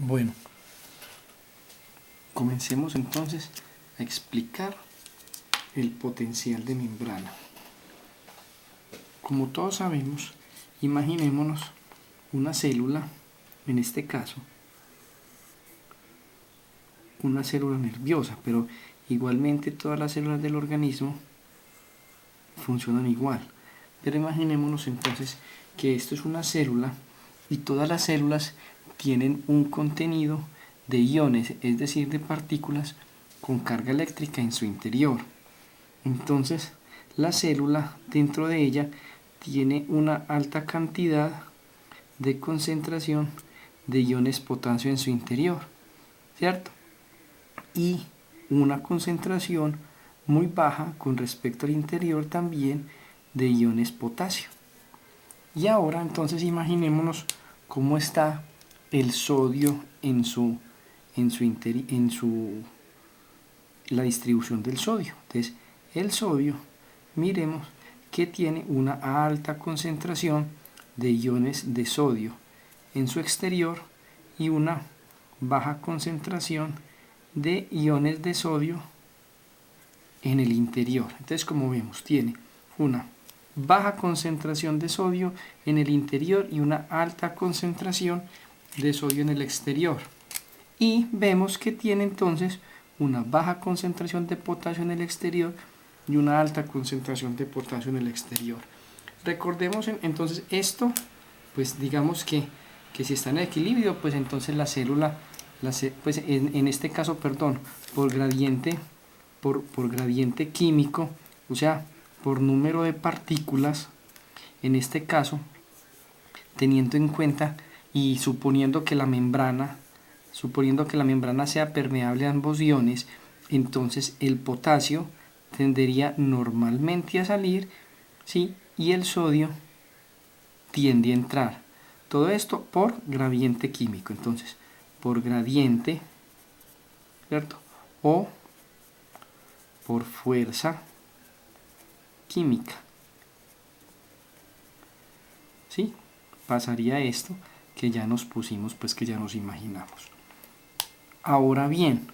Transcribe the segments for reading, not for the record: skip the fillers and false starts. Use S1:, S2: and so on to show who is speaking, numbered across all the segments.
S1: Bueno, comencemos entonces a explicar el potencial de membrana. Como todos sabemos, imaginémonos una célula, en este caso, una célula nerviosa, pero igualmente todas las células del organismo funcionan igual. Pero imaginémonos entonces que esto es una célula y todas las células tienen un contenido de iones, es decir, de partículas con carga eléctrica en su interior. Entonces, la célula dentro de ella tiene una alta cantidad de concentración de iones potasio en su interior, ¿cierto? Y una concentración muy baja con respecto al interior también de iones potasio. Y ahora entonces imaginémonos cómo está el sodio la distribución del sodio. Entonces, el sodio, miremos que tiene una alta concentración de iones de sodio en su exterior y una baja concentración de iones de sodio en el interior. Entonces, como vemos, tiene una baja concentración de sodio en el interior y una alta concentración de sodio en el exterior. Y vemos que tiene entonces una baja concentración de potasio en el exterior y una alta concentración de potasio en el exterior. Recordemos entonces esto, pues digamos que si está en equilibrio, pues entonces la célula, pues en este caso, perdón, por gradiente químico, o sea, por número de partículas, en este caso, teniendo en cuenta y suponiendo que la membrana sea permeable a ambos iones, entonces el potasio tendería normalmente a salir, ¿sí? Y el sodio tiende a entrar. Todo esto por gradiente químico. Entonces, por gradiente, ¿cierto? O por fuerza química. ¿Sí? Pasaría esto que ya nos pusimos, pues que ya nos imaginamos. Ahora bien,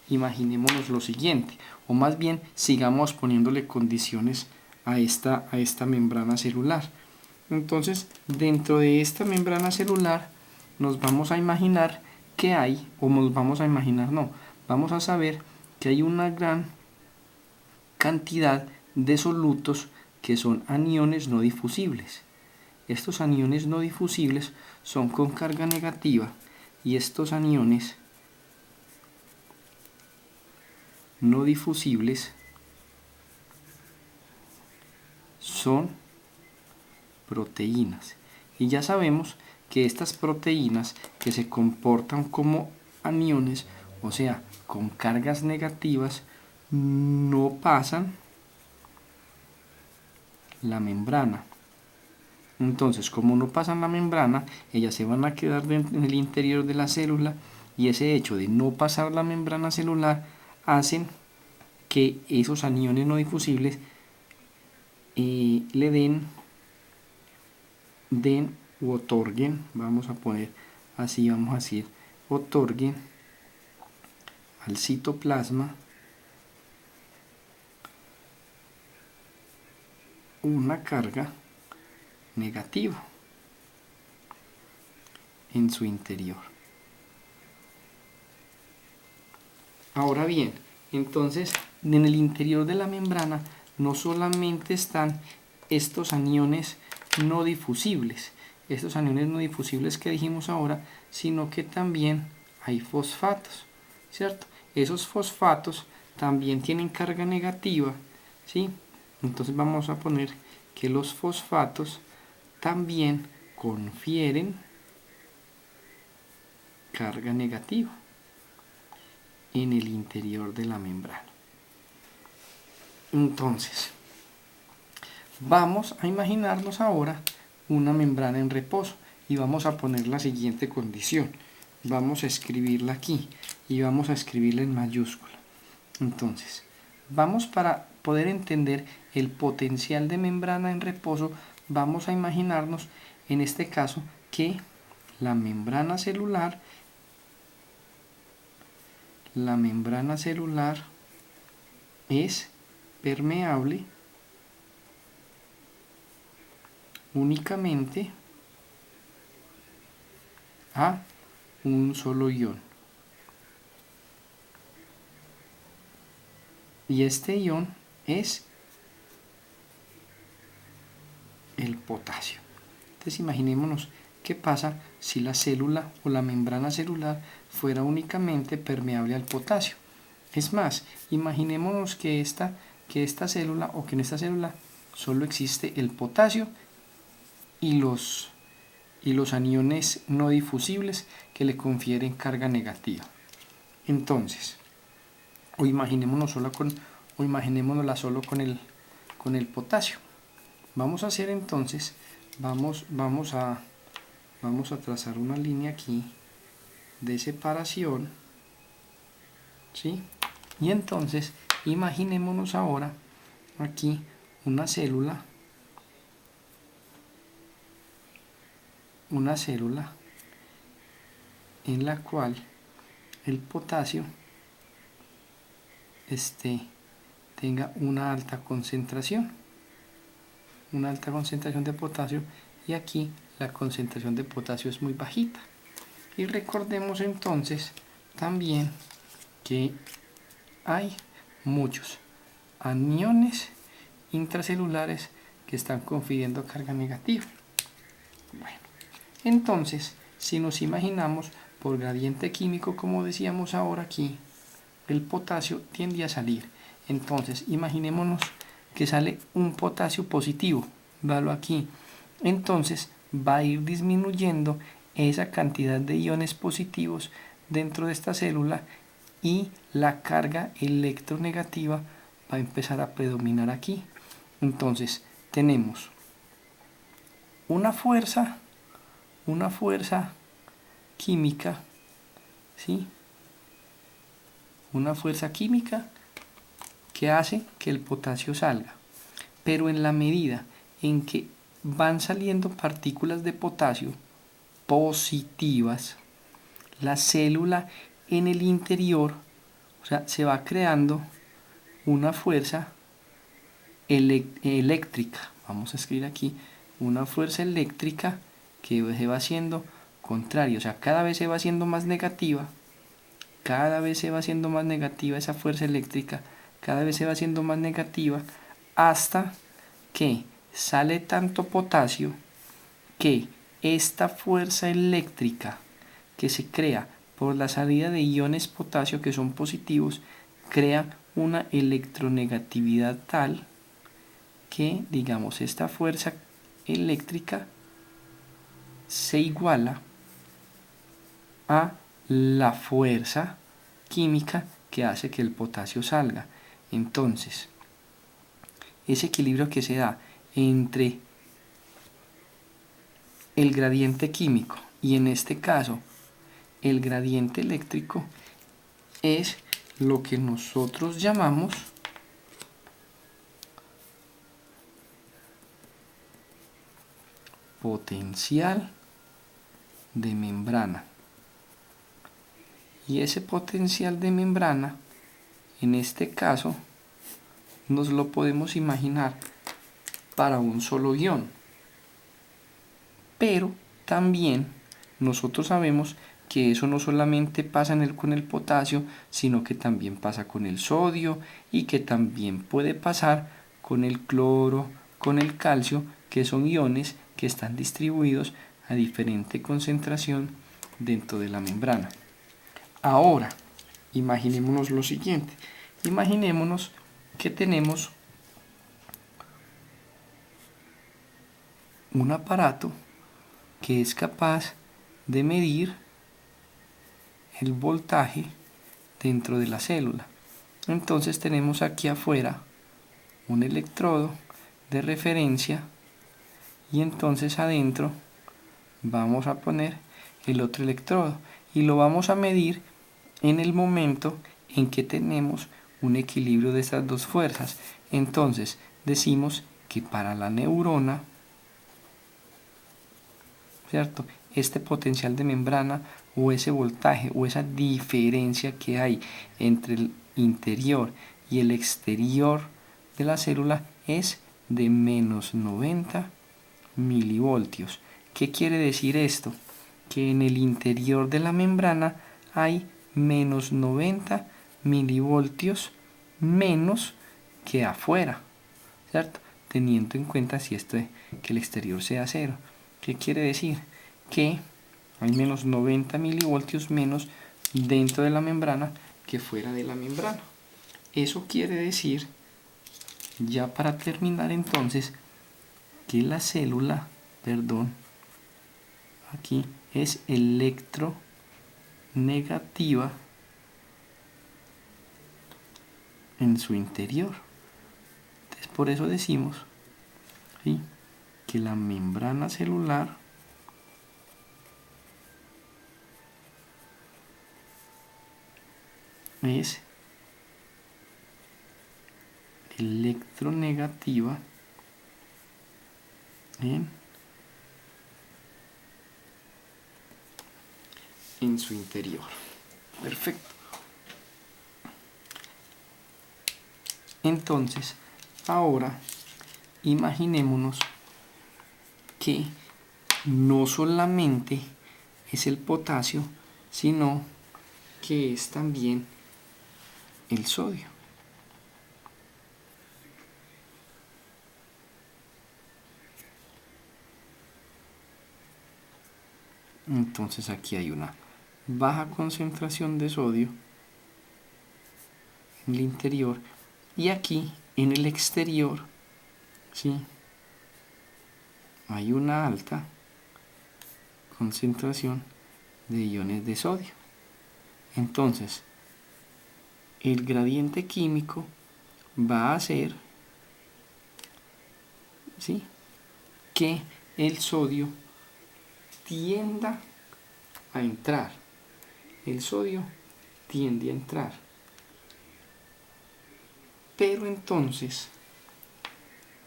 S1: imaginémonos lo siguiente, o más bien sigamos poniéndole condiciones a esta membrana celular. Entonces, dentro de esta membrana celular nos vamos a imaginar que hay, o nos vamos a imaginar, no, vamos a saber que hay una gran cantidad de solutos que son aniones no difusibles. Estos aniones no difusibles son con carga negativa y estos aniones no difusibles son proteínas. Y ya sabemos que estas proteínas que se comportan como aniones, o sea, con cargas negativas, no pasan la membrana. Entonces, como no pasan la membrana, ellas se van a quedar en el interior de la célula y ese hecho de no pasar la membrana celular hacen que esos aniones no difusibles le den u otorguen, vamos a poner así, vamos a decir, otorguen al citoplasma una carga negativa en su interior. Ahora bien, entonces en el interior de la membrana no solamente están estos aniones no difusibles, que dijimos ahora, sino que también hay fosfatos, ¿cierto? Esos fosfatos también tienen carga negativa, ¿sí? Entonces vamos a poner que los fosfatos también confieren carga negativa en el interior de la membrana. Entonces, vamos a imaginarnos ahora una membrana en reposo y vamos a poner la siguiente condición. Vamos a escribirla aquí y vamos a escribirla en mayúscula. Entonces, vamos para poder entender el potencial de membrana en reposo, vamos a imaginarnos en este caso que la membrana celular la membrana celular es permeable únicamente a un solo ion. Y este ion es el potasio. Entonces imaginémonos qué pasa si la célula o la membrana celular fuera únicamente permeable al potasio. Es más, imaginémonos que esta célula o que en esta célula solo existe el potasio y los aniones no difusibles que le confieren carga negativa. Entonces, imaginémonosla solo con el potasio. Vamos a hacer entonces, vamos a trazar una línea aquí de separación, ¿sí? Y entonces imaginémonos ahora aquí una célula en la cual el potasio tenga una alta concentración de potasio, y aquí la concentración de potasio es muy bajita. Y recordemos entonces también que hay muchos aniones intracelulares que están confiriendo carga negativa. Bueno, entonces, si nos imaginamos por gradiente químico, como decíamos ahora aquí, el potasio tiende a salir. Entonces, imaginémonos que sale un potasio positivo, véalo aquí. Entonces, va a ir disminuyendo esa cantidad de iones positivos dentro de esta célula y la carga electronegativa va a empezar a predominar aquí. Entonces, tenemos una fuerza química, ¿sí? Una fuerza química que hace que el potasio salga. Pero en la medida en que van saliendo partículas de potasio positivas, la célula en el interior, o sea, se va creando una fuerza eléctrica. Vamos a escribir aquí una fuerza eléctrica que se va haciendo contraria, o sea, cada vez se va haciendo más negativa, esa fuerza eléctrica, cada vez se va haciendo más negativa, hasta que sale tanto potasio que esta fuerza eléctrica que se crea por la salida de iones potasio que son positivos crea una electronegatividad tal que, digamos, esta fuerza eléctrica se iguala a la fuerza química que hace que el potasio salga. Entonces, ese equilibrio que se da entre el gradiente químico y en este caso el gradiente eléctrico es lo que nosotros llamamos potencial de membrana. Y ese potencial de membrana, en este caso, nos lo podemos imaginar para un solo ion. Pero también nosotros sabemos que eso no solamente pasa con el potasio, sino que también pasa con el sodio y que también puede pasar con el cloro, con el calcio, que son iones que están distribuidos a diferente concentración dentro de la membrana. Ahora, imaginémonos lo siguiente. Imaginémonos que tenemos un aparato que es capaz de medir el voltaje dentro de la célula. Entonces tenemos aquí afuera un electrodo de referencia y entonces adentro vamos a poner el otro electrodo y lo vamos a medir en el momento en que tenemos un equilibrio de estas dos fuerzas. Entonces decimos que para la neurona, ¿cierto?, este potencial de membrana o ese voltaje o esa diferencia que hay entre el interior y el exterior de la célula es de menos 90 milivoltios. ¿Qué quiere decir esto? Que en el interior de la membrana hay menos 90 milivoltios menos que afuera, ¿cierto? Teniendo en cuenta si que el exterior sea cero. ¿Qué quiere decir? Que hay menos 90 milivoltios menos dentro de la membrana que fuera de la membrana. Eso quiere decir, ya para terminar entonces, que la célula, aquí es electronegativa en su interior. Entonces, por eso decimos, ¿sí?, que la membrana celular es electronegativa en su interior. Perfecto. Entonces, ahora imaginémonos que no solamente es el potasio, sino que es también el sodio. Entonces aquí hay una baja concentración de sodio en el interior y aquí en el exterior, ¿sí?, hay una alta concentración de iones de sodio. Entonces, el gradiente químico va a hacer, ¿sí?, que el sodio tienda a entrar. El sodio tiende a entrar. Pero entonces,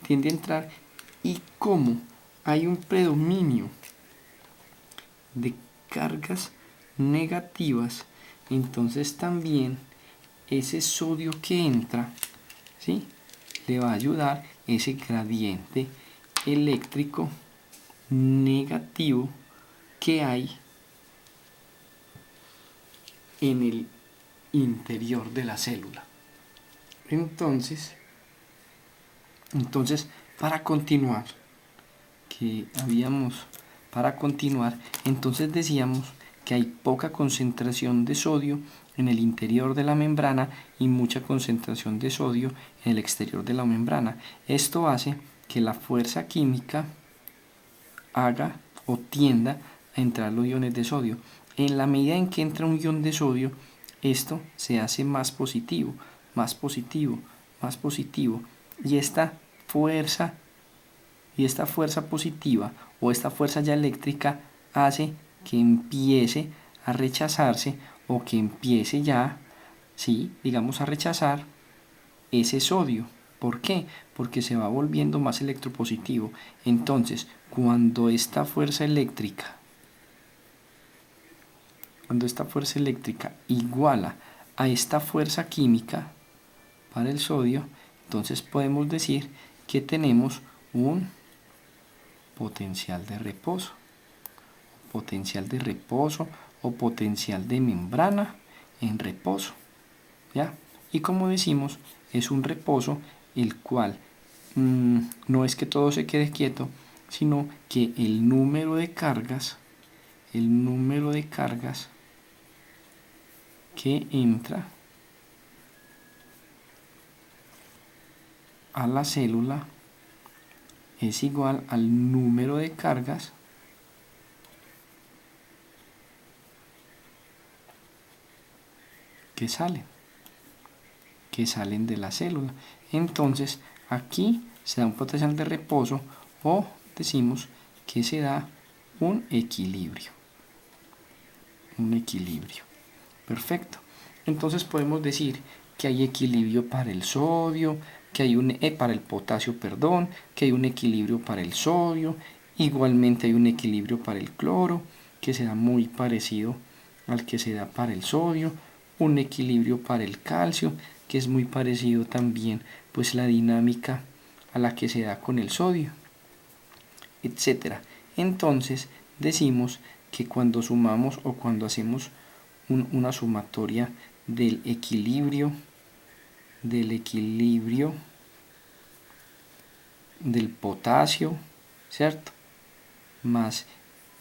S1: tiende a entrar, y como hay un predominio de cargas negativas, entonces también ese sodio que entra, ¿sí?, le va a ayudar ese gradiente eléctrico negativo que hay en el interior de la célula. Entonces para continuar, entonces decíamos que hay poca concentración de sodio en el interior de la membrana y mucha concentración de sodio en el exterior de la membrana. Esto hace que la fuerza química haga o tienda a entrar los iones de sodio. En la medida en que entra un ion de sodio, esto se hace más positivo, más positivo, más positivo, y esta fuerza positiva o esta fuerza ya eléctrica hace que empiece a rechazarse, o que empiece ya, sí, digamos, a rechazar ese sodio. ¿Por qué? Porque se va volviendo más electropositivo. Entonces, cuando esta fuerza eléctrica iguala a esta fuerza química para el sodio, entonces podemos decir que tenemos un potencial de reposo o potencial de membrana en reposo, ¿ya? Y como decimos, es un reposo el cual no es que todo se quede quieto, sino que el número de cargas que entra a la célula es igual al número de cargas que salen de la célula. Entonces aquí se da un potencial de reposo, o decimos que se da un equilibrio. Perfecto. Entonces podemos decir que hay equilibrio para el sodio, que hay para el potasio, que hay un equilibrio para el sodio, igualmente hay un equilibrio para el cloro, que será muy parecido al que se da para el sodio, un equilibrio para el calcio, que es muy parecido también pues la dinámica a la que se da con el sodio, etcétera. Entonces decimos que cuando sumamos o cuando hacemos una sumatoria del equilibrio del potasio, ¿cierto? Más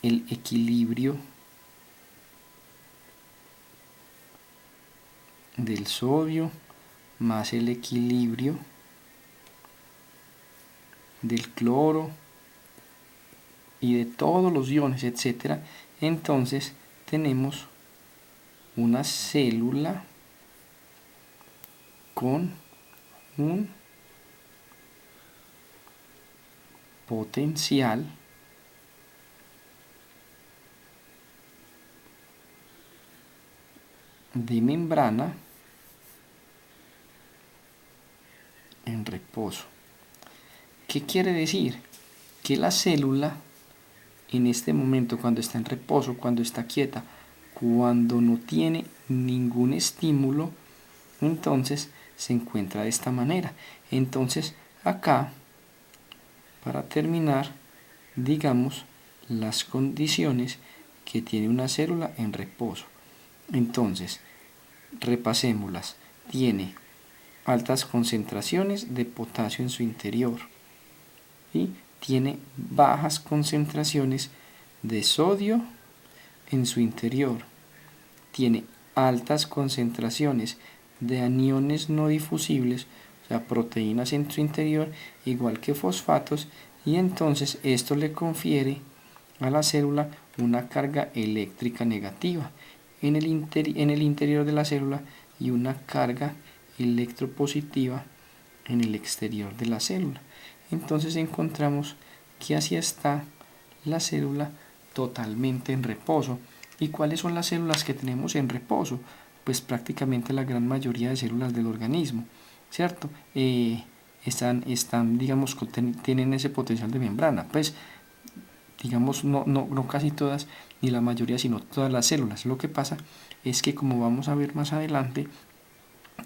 S1: el equilibrio del sodio, más el equilibrio del cloro y de todos los iones, etcétera. Entonces tenemos una célula con un potencial de membrana en reposo. ¿Qué quiere decir? Que la célula en este momento, cuando está en reposo, cuando está quieta, cuando no tiene ningún estímulo, entonces se encuentra de esta manera. Entonces acá, para terminar, digamos las condiciones que tiene una célula en reposo. Entonces, repasémoslas. Tiene altas concentraciones de potasio en su interior y tiene bajas concentraciones de sodio en su interior. Tiene altas concentraciones de aniones no difusibles, o sea, proteínas en su interior, igual que fosfatos, y entonces esto le confiere a la célula una carga eléctrica negativa en el interior de la célula y una carga electropositiva en el exterior de la célula. Entonces encontramos que así está la célula totalmente en reposo. ¿Y cuáles son las células que tenemos en reposo? Pues prácticamente la gran mayoría de células del organismo, ¿cierto? Digamos, tienen ese potencial de membrana. Pues, digamos, no casi todas, ni la mayoría, sino todas las células. Lo que pasa es que, como vamos a ver más adelante,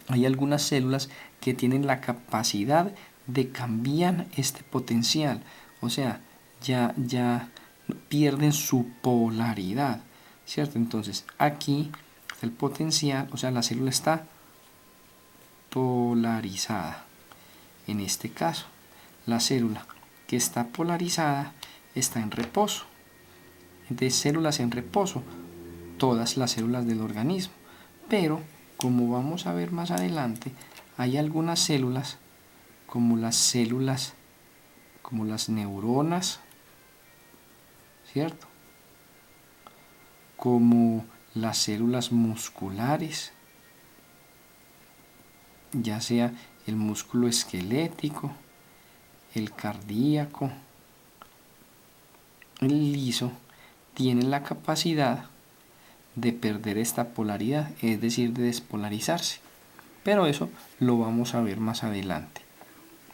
S1: hay algunas células que tienen la capacidad de cambiar este potencial, o sea, ya pierden su polaridad, ¿cierto? Entonces aquí el potencial, o sea, la célula está polarizada. En este caso, la célula que está polarizada está en reposo. De células en reposo, todas las células del organismo, pero como vamos a ver más adelante, hay algunas células, como las neuronas, ¿cierto? Como las células musculares, ya sea el músculo esquelético, el cardíaco, el liso, tienen la capacidad de perder esta polaridad, es decir, de despolarizarse. Pero eso lo vamos a ver más adelante.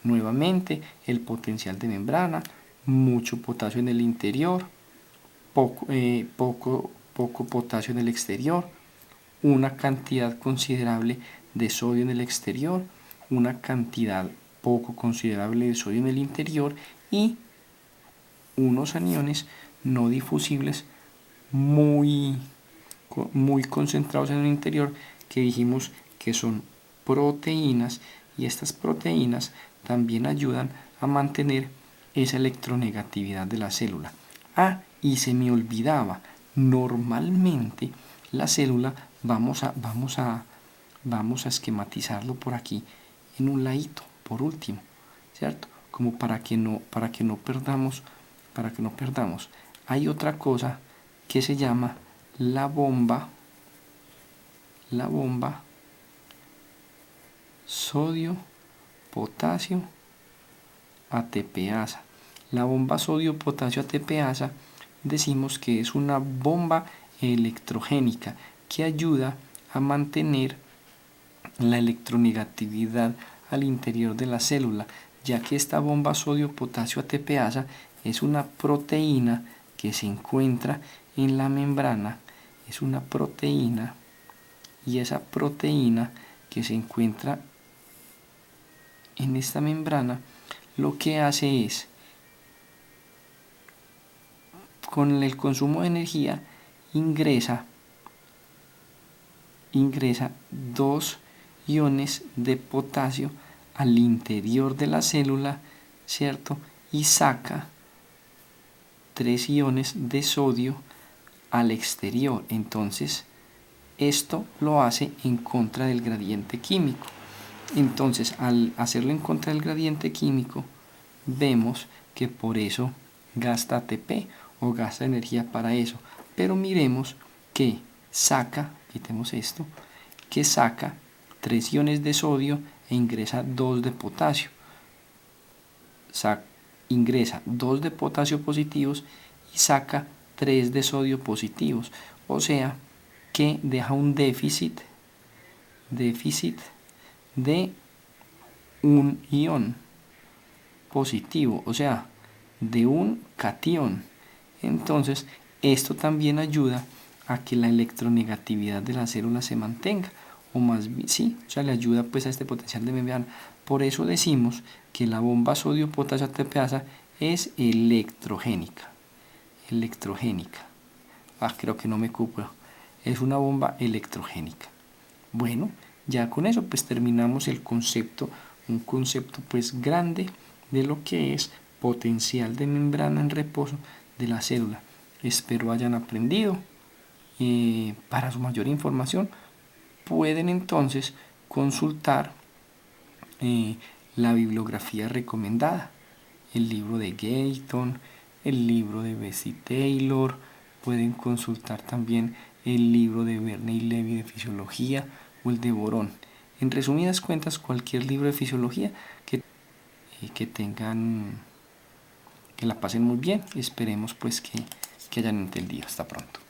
S1: Nuevamente, el potencial de membrana, mucho potasio en el interior, poco potasio en el exterior, una cantidad considerable de sodio en el exterior, una cantidad poco considerable de sodio en el interior y unos aniones no difusibles muy concentrados en el interior, que dijimos que son proteínas, y estas proteínas también ayudan a mantener esa electronegatividad de la célula. Y se me olvidaba, normalmente la célula vamos a esquematizarlo por aquí en un ladito, por último, ¿cierto? Como para que no perdamos. Hay otra cosa que se llama la bomba sodio potasio ATPasa. La bomba sodio potasio ATPasa decimos que es una bomba electrogénica que ayuda a mantener la electronegatividad al interior de la célula, ya que esta bomba sodio potasio ATPasa es una proteína que se encuentra en la membrana es una proteína, y esa proteína que se encuentra en esta membrana lo que hace es, con el consumo de energía, ingresa 2 iones de potasio al interior de la célula, ¿cierto? Y saca 3 iones de sodio al exterior. Entonces, esto lo hace en contra del gradiente químico. Entonces, al hacerlo en contra del gradiente químico, vemos que por eso gasta ATP o gasta energía para eso. Pero miremos que saca, quitemos esto, que saca 3 iones de sodio e ingresa 2 de potasio. Ingresa 2 de potasio positivos y saca 3 de sodio positivos. O sea que deja un déficit de un ion positivo, o sea, de un catión. Entonces, esto también ayuda a que la electronegatividad de la célula se mantenga, o más bien, sí, o sea, le ayuda pues a este potencial de membrana. Por eso decimos que la bomba sodio-potasio ATPasa es electrogénica. Creo que no me cupo. Es una bomba electrogénica. Bueno, ya con eso pues terminamos el concepto, un concepto pues grande de lo que es potencial de membrana en reposo de la célula. Espero hayan aprendido. Para su mayor información pueden entonces consultar la bibliografía recomendada, el libro de Gayton, el libro de Bessie Taylor, pueden consultar también el libro de Bernay Levy de fisiología o el de Borón. En resumidas cuentas, cualquier libro de fisiología que tengan, que la pasen muy bien. Esperemos pues que hayan entendido. Hasta pronto.